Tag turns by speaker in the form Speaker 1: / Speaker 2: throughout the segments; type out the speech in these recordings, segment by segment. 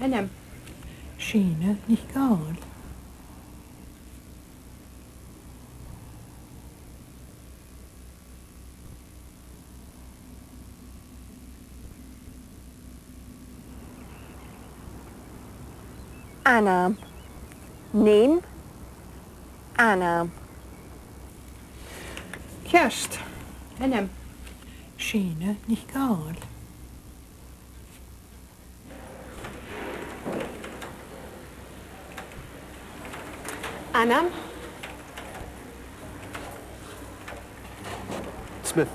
Speaker 1: Hennem.
Speaker 2: Sheena, nicht Gael.
Speaker 3: Anam. Name. Anam.
Speaker 1: Kerst. Hennem.
Speaker 2: Sheena, nicht Gael.
Speaker 1: Anam.
Speaker 4: Smith.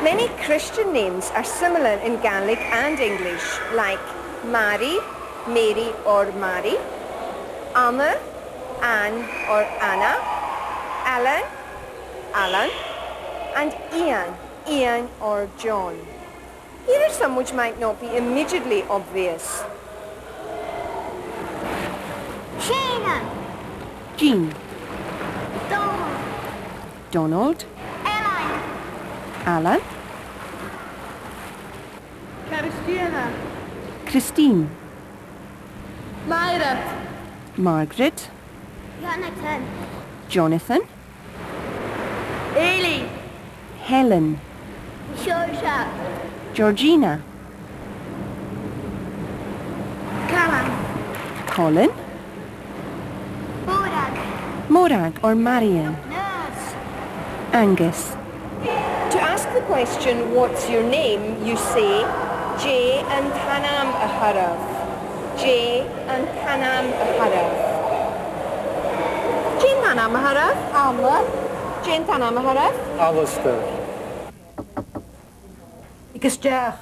Speaker 3: Many Christian names are similar in Gaelic and English, like Mary, Mary or Mary, Anna, Anne or Anna, Alan, Alan, and Ian, Ian or John. Here are some which might not be immediately obvious.
Speaker 5: Sheena,
Speaker 2: Jean,
Speaker 5: Donald,
Speaker 2: Donald,
Speaker 5: Elaine,
Speaker 2: Alan,
Speaker 1: Christina.
Speaker 2: Christine,
Speaker 1: Myra.
Speaker 2: Margaret,
Speaker 5: Jonathan,
Speaker 2: Jonathan,
Speaker 1: Ailey.
Speaker 2: Helen,
Speaker 5: Georgia,
Speaker 2: Georgina,
Speaker 5: Callum,
Speaker 2: Colin,
Speaker 5: Morag,
Speaker 2: Morag or Marion,
Speaker 5: Nurse,
Speaker 2: Angus,
Speaker 3: To ask the question, what's your name, you say, J and Tanam Aharav. J and Tanam Aharav. J and Tanam Aharav. Alma. J and Tanam Aharav.
Speaker 4: Alistair.
Speaker 2: Ik is Jack.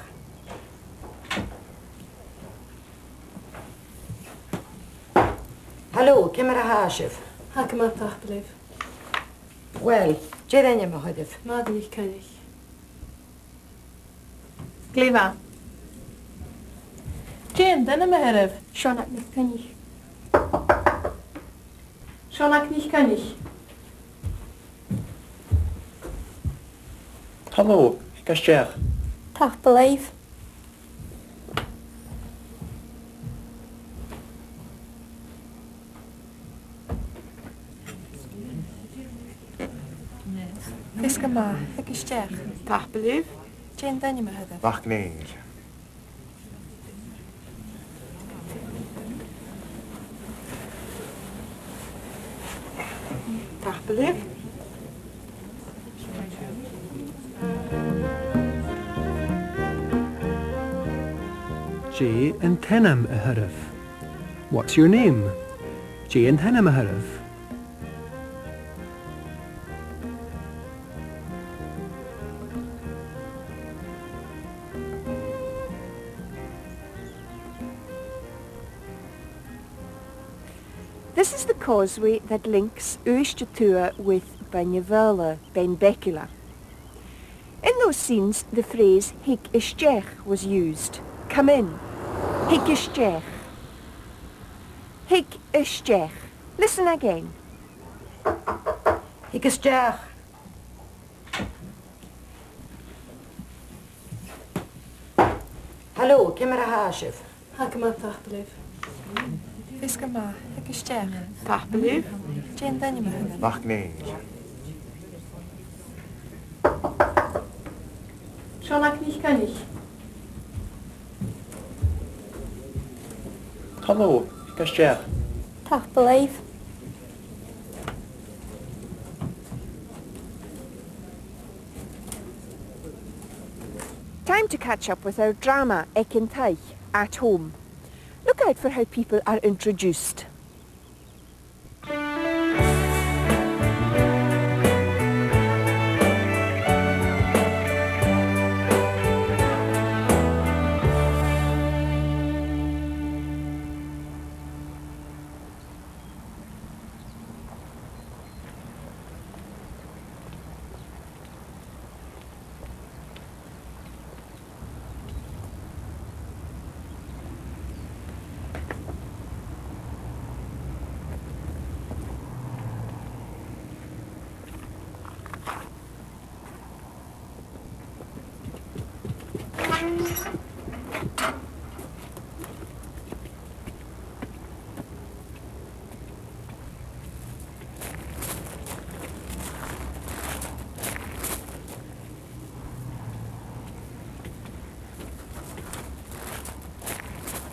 Speaker 6: Hallo, camera Hashif.
Speaker 1: Hake maar tacht blijf.
Speaker 6: Well, Jerenya Mahadif.
Speaker 1: Maar die kan ik. Kliva. Jane, dan me herf.
Speaker 3: Shonak nicht kann ich.
Speaker 1: Shonak nicht kann ich.
Speaker 4: Hallo, ik is Jack.
Speaker 3: Tach believe.
Speaker 2: Fiske maar, ik is Jack.
Speaker 1: Tacht blijf.
Speaker 2: Jane dan je me hadden.
Speaker 4: Wacht nee.
Speaker 1: Tacht blijf.
Speaker 7: J and Tenham Aharav. What's your name? J and Tenham Aharav.
Speaker 3: This is the causeway that links Uistjatua with Banyaverla, Benbecula. In those scenes, the phrase Hik Ishtech was used. Come in. Hik Ishtech. Hik Ishtech. Listen again.
Speaker 6: Ik is Jack. Hallo, camera Hashif.
Speaker 1: Hake maar tacht blijf.
Speaker 2: Fiske maar, ik is Jack.
Speaker 1: Tacht blijf.
Speaker 2: Jane dan je me hadden.
Speaker 4: Wacht nee.
Speaker 1: Shonak nicht kann ich.
Speaker 4: Hallo, ik is Jack.
Speaker 3: Tach believe. Time to catch up with our drama, Ekin Taich, at home. Look out for how people are introduced.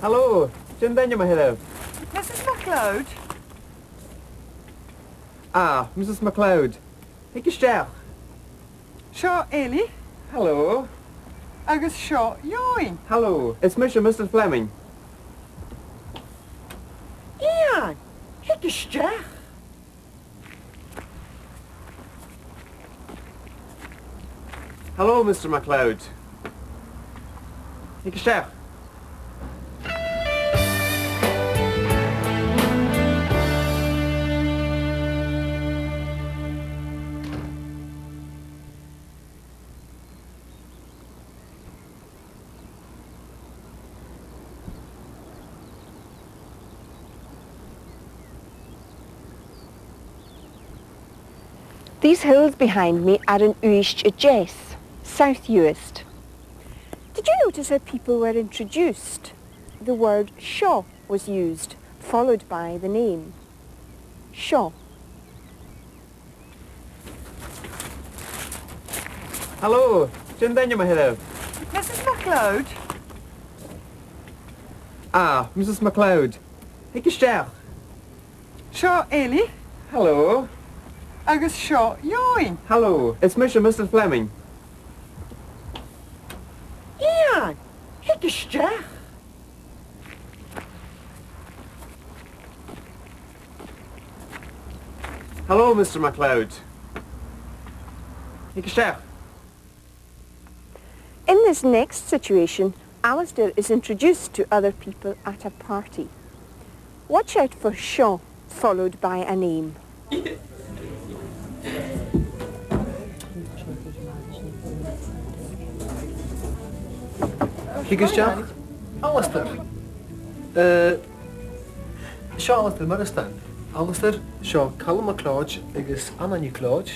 Speaker 4: Hallo, Jim ben je maar heel.
Speaker 2: Mrs MacLeod?
Speaker 4: Ah, Mrs. MacLeod. Ik is Cher.
Speaker 2: Seo Ellie?
Speaker 4: Hallo.
Speaker 2: Agus seo Join?
Speaker 4: Hallo, it's Mr. Fleming.
Speaker 6: Ian, ik is ster.
Speaker 4: Hallo, Mr. MacLeod. Ik is Cher.
Speaker 3: These hills behind me are in Uist Jess, South Uist. Did you notice how people were introduced? The word Shaw was used, followed by the name. Shaw.
Speaker 4: Hallo, Jim ben je maar heel.
Speaker 2: Mrs MacLeod?
Speaker 4: Ah, Mrs. MacLeod. Ik is Cher.
Speaker 2: Seo Ellie?
Speaker 4: Hallo.
Speaker 2: Agus seo Join?
Speaker 4: Hallo, it's Mr. Fleming.
Speaker 6: Ian, ik is ster.
Speaker 4: Hallo, Mr. MacLeod. Ik is Cher.
Speaker 3: In this next situation, Alistair is introduced to other people at a party. Watch out for Shaw, followed by a name.
Speaker 7: Ik is Cher. Alistair. Seo Alistair Maristan. Alistair, seo Callum MacLeod agus Anna Claude.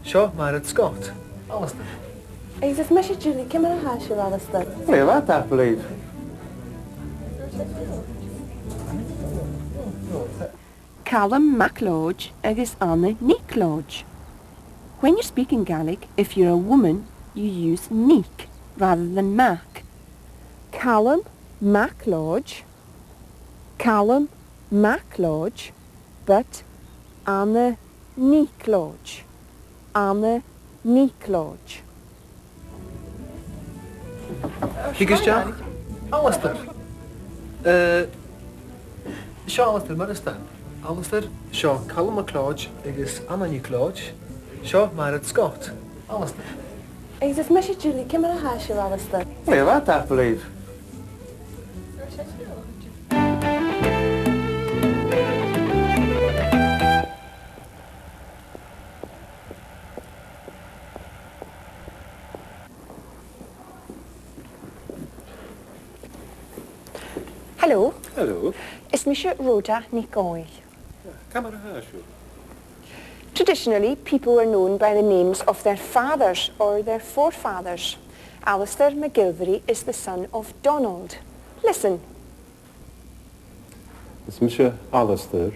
Speaker 7: Seo Marit Scott. Alistair.
Speaker 1: Is het mesje jullie? Kim een haasje wel eens dat?
Speaker 4: Nee, wat I believe.
Speaker 3: Callum MacLeod agus Anna Claude. When you're speaking Gaelic, if you're a woman, you use Nick rather than Mac. Callum MacLeod. Callum MacLeod, but Anna Claude. Anna Claude.
Speaker 7: Ik is Cher. Alistair. Seo Alistair Maristan. Alistair, seo Callum MacLeod agus Anna Claude. Seo Marit Scott. Alistair.
Speaker 1: Is het mesje jullie? Kim een haasje wel eens dat?
Speaker 4: Nee, wat I believe.
Speaker 3: Hello,
Speaker 4: Hallo.
Speaker 3: is Misha Rhoda Nicole.
Speaker 4: Camera huisje.
Speaker 3: Traditionally, people were known by the names of their fathers or their forefathers. Alistair McGilvery is the son of Donald. Listen.
Speaker 8: Is Mr. Alistair,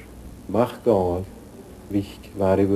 Speaker 8: mag gael, wicht waar i